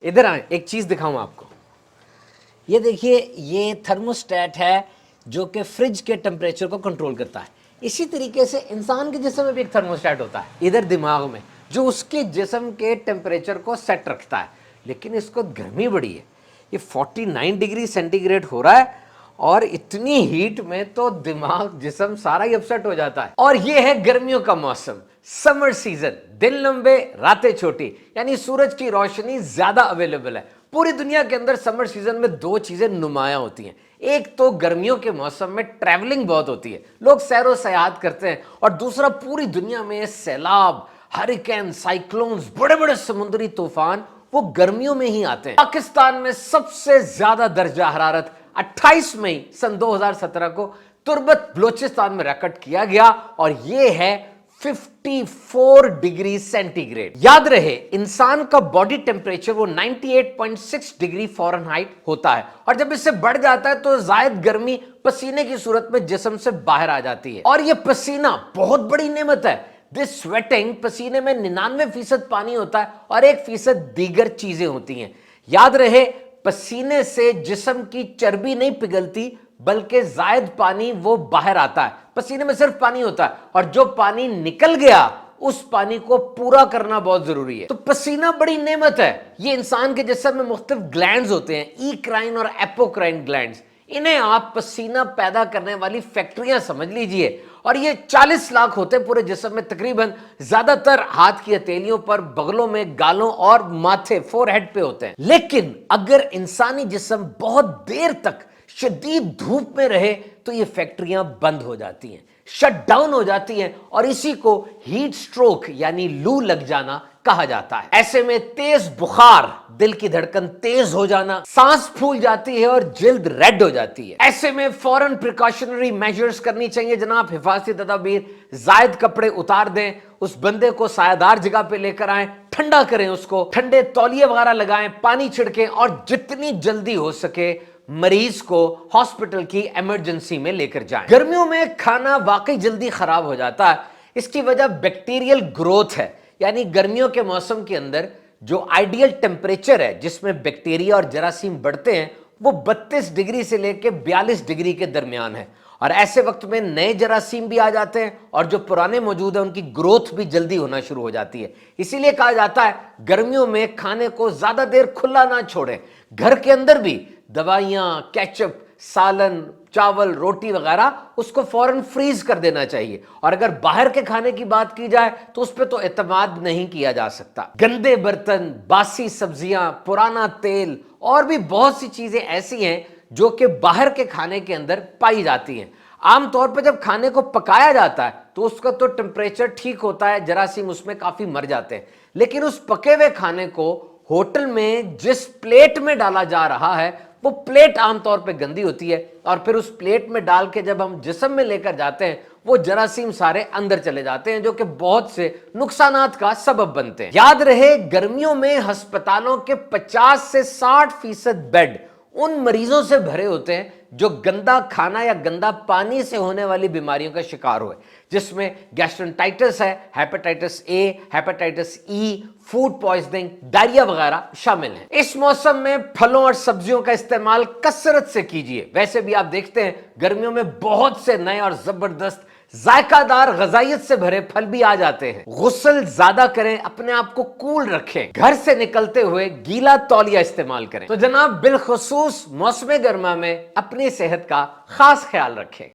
ادھر آئیں، ایک چیز دکھاؤں آپ کو. یہ دیکھیے، یہ تھرموسٹیٹ ہے جو کہ فریج کے ٹمپریچر کو کنٹرول کرتا ہے. اسی طریقے سے انسان کے جسم میں بھی ایک تھرموسٹیٹ ہوتا ہے ادھر دماغ میں، جو اس کے جسم کے ٹمپریچر کو سیٹ رکھتا ہے. لیکن اس کو گرمی بڑی ہے، یہ 49 ڈگری سینٹی گریڈ ہو رہا ہے، اور اتنی ہیٹ میں تو دماغ جسم سارا ہی اپسیٹ ہو جاتا ہے. اور یہ ہے گرمیوں کا موسم، سمر سیزن. دن لمبے راتیں چھوٹی، یعنی سورج کی روشنی زیادہ اویلیبل ہے. پوری دنیا کے اندر سمر سیزن میں دو چیزیں نمایاں ہوتی ہیں. ایک تو گرمیوں کے موسم میں ٹریولنگ بہت ہوتی ہے، لوگ سیر و سیاحت کرتے ہیں. اور دوسرا، پوری دنیا میں سیلاب، ہریکین، سائیکلونز، بڑے بڑے سمندری طوفان وہ گرمیوں میں ہی آتے ہیں. پاکستان میں سب سے زیادہ درجہ حرارت 28 مئی سن 2017 کو تربت بلوچستان میں ریکارڈ کیا گیا، اور یہ ہے 54 ڈگری سینٹی گریڈ. یاد رہے، انسان کا باڈی ٹیمپریچر وہ 98.6 ڈگری فارن ہائٹ ہوتا ہے، اور جب اس سے بڑھ جاتا ہے تو زائد گرمی پسینے کی صورت میں جسم سے باہر آ جاتی ہے. اور یہ پسینہ بہت بڑی نعمت ہے. دس سویٹنگ، پسینے میں 99% پانی ہوتا ہے اور 1% دیگر چیزیں ہوتی ہیں. یاد رہے، پسینے سے جسم کی چربی نہیں پگھلتی، بلکہ زائد پانی وہ باہر آتا ہے. پسینے میں صرف پانی ہوتا ہے، اور جو پانی نکل گیا اس پانی کو پورا کرنا بہت ضروری ہے. تو پسینہ بڑی نعمت ہے. یہ انسان کے جسم میں مختلف گلینڈز ہوتے ہیں، ایکرائن اور ایپوکرائن گلینڈز. انہیں آپ پسینہ پیدا کرنے والی فیکٹریاں سمجھ لیجئے. اور یہ 40 لاکھ ہوتے ہیں پورے جسم میں تقریباً. زیادہ تر ہاتھ کی ہتھیلیوں پر، بغلوں میں، گالوں اور ماتھے، فور ہیڈ پہ ہوتے ہیں. لیکن اگر انسانی جسم بہت دیر تک شدید دھوپ میں رہے تو یہ فیکٹریاں بند ہو جاتی ہیں، شٹ ڈاؤن ہو جاتی ہیں، اور اسی کو ہیٹ سٹروک یعنی لو لگ جانا کہا جاتا ہے. ایسے میں تیز بخار، دل کی دھڑکن تیز ہو جانا، سانس پھول جاتی ہے اور جلد ریڈ ہو جاتی ہے. ایسے میں فوراً پریکاشنری میجرز کرنی چاہیے جناب، حفاظتی تدابیر. زائد کپڑے اتار دیں، اس بندے کو سایہ دار جگہ پہ لے کر آئیں، ٹھنڈا کریں اس کو، ٹھنڈے تولیے وغیرہ لگائیں، پانی چھڑکیں، اور جتنی جلدی ہو سکے مریض کو ہاسپٹل کی ایمرجنسی میں لے کر جائیں. گرمیوں میں کھانا واقعی جلدی خراب ہو جاتا ہے. اس کی وجہ بیکٹیریل گروتھ ہے. یعنی گرمیوں کے موسم کے اندر جو آئیڈیل ٹیمپریچر ہے جس میں بیکٹیریا اور جراثیم بڑھتے ہیں، وہ 32 ڈگری سے لے کے 42 ڈگری کے درمیان ہے. اور ایسے وقت میں نئے جراثیم بھی آ جاتے ہیں، اور جو پرانے موجود ہیں ان کی گروتھ بھی جلدی ہونا شروع ہو جاتی ہے. اسی لیے کہا جاتا ہے گرمیوں میں کھانے کو زیادہ دیر کھلا نہ چھوڑیں. گھر کے اندر بھی دوائیاں، کیچپ، سالن، چاول، روٹی وغیرہ اس کو فوراً فریز کر دینا چاہیے. اور اگر باہر کے کھانے کی بات کی جائے تو اس پہ تو اعتماد نہیں کیا جا سکتا. گندے برتن، باسی سبزیاں، پرانا تیل، اور بھی بہت سی چیزیں ایسی ہیں جو کہ باہر کے کھانے کے اندر پائی جاتی ہیں. عام طور پہ جب کھانے کو پکایا جاتا ہے تو اس کا تو ٹمپریچر ٹھیک ہوتا ہے، جراثیم اس میں کافی مر جاتے ہیں. لیکن اس پکے ہوئے کھانے کو ہوٹل میں جس پلیٹ میں ڈالا جا رہا ہے وہ پلیٹ عام طور پہ گندی ہوتی ہے، اور پھر اس پلیٹ میں ڈال کے جب ہم جسم میں لے کر جاتے ہیں وہ جراثیم سارے اندر چلے جاتے ہیں، جو کہ بہت سے نقصانات کا سبب بنتے ہیں. یاد رہے، گرمیوں میں ہسپتالوں کے 50 سے 60% بیڈ ان مریضوں سے بھرے ہوتے ہیں جو گندا کھانا یا گندا پانی سے ہونے والی بیماریوں کا شکار ہوئے، جس میں گیسٹرنٹائٹس ہے، ہیپاٹائٹس اے، ہیپاٹائٹس ای، فوڈ پوائزننگ، ڈائریا وغیرہ شامل ہیں. اس موسم میں پھلوں اور سبزیوں کا استعمال کثرت سے کیجیے. ویسے بھی آپ دیکھتے ہیں گرمیوں میں بہت سے نئے اور زبردست ذائقہ دار غذائیت سے بھرے پھل بھی آ جاتے ہیں. غسل زیادہ کریں، اپنے آپ کو کول رکھیں، گھر سے نکلتے ہوئے گیلا تولیہ استعمال کریں. تو جناب، بالخصوص موسم گرما میں اپنی صحت کا خاص خیال رکھیں.